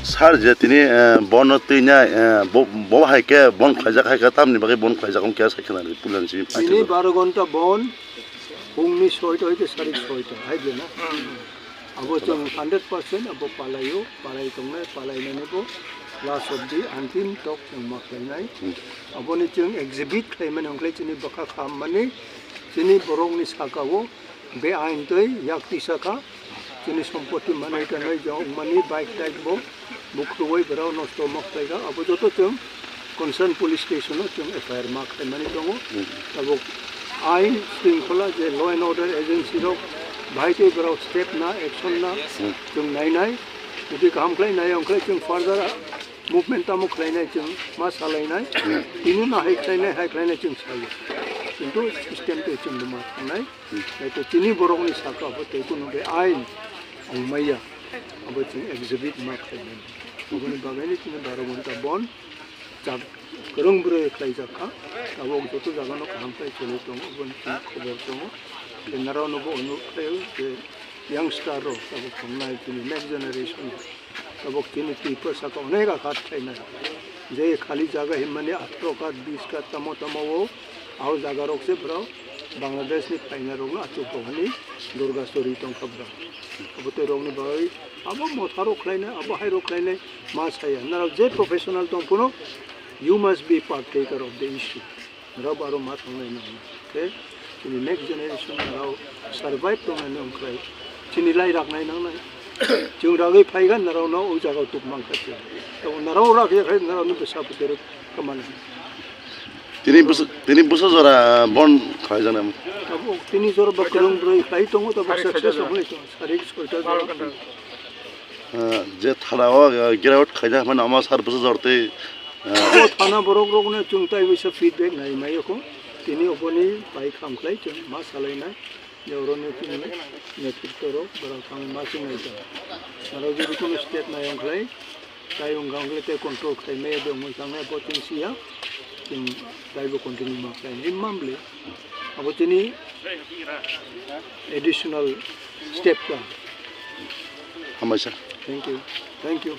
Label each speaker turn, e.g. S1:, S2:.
S1: Sar je tini bon tinya bo hai ke bon khajak hai katam ni bagi bon khajak om kya sakna ni pulan si
S2: ini 12 ঘন্টা bon pungni 6টা হইতে 6:30 হাইবে না abo jong 100% abo palayo palai tongne palai nanebo last of the antim tok jong maklainai abo ni jong exhibit claimant ongle chini baka kham mani chini borong ni sakao be ain toi yak tisakha chini sompoti manai tanai jong mani bike tag bo bukruwai berau nosto maklaiga abo joto jong concern police station jong FIR mark mani tongo abo ain Hrangkhawl je law and order agency rok भाईते बराउ step ना action ना जों नायनाय जुदि गाहाम खालायनाय ओंखाय जों फार्दार मुभमेन्ट तामु खालायनाय जों मा सालायनाय बिनि नाहाय खालायनाय जों सायो किन्तु सिस्टेम ते जों मा थांनाय बेखौ तिनि बरंनि साखा बते कुनु बे आइन अंमाया अब जों एक्जिबिट मा खालायनाय अबनि बागैनि तिनि 12 घन्टा बन जाब गोरों बुरै खालायजाखा गावो जतो जागानो गाहाम खालाय चले दङ अबनि खबर दङ Kenaro no bo no playo ke youngster ro sabo khomnai tini next generation sabo tini TIPRA sakao nega khat thaina je khali jaga himane 18 ka 20 ka tamo wo au jaga rok se bro Bangladesh ni paina rok na achu pohani Durga story tong khabra abo te rok ni bai abo motharo khlaina abo hai rok khlaina ma saya na je professional tong puno you must be partaker of the issue rabaro ma thangnai na okay the next generation now survive from an uncry. Chinilai Ragnai Nana. Chungragi Pagan Narano, Ujago took Mankachi. So Naro Raki had Narano Sapu command. Tinibus or a born Kaisanam. Tinis or Bakalum Bray, Paiton, the success of Sarik Jet Halawa, get out Kajaman Amas Harbus or the Hana Borogona Chuntai with a feedback, Naimayoko. Tini oponi pai kham klai chung ma salaina neurone tini netitto ro bara kham ma chung ai ta saro ji ko state na yong klai tai ong gang le te control klai me de mo sang ne potensia tin tai bo continue ma klai in mamble abo tini additional step ka hamasha thank you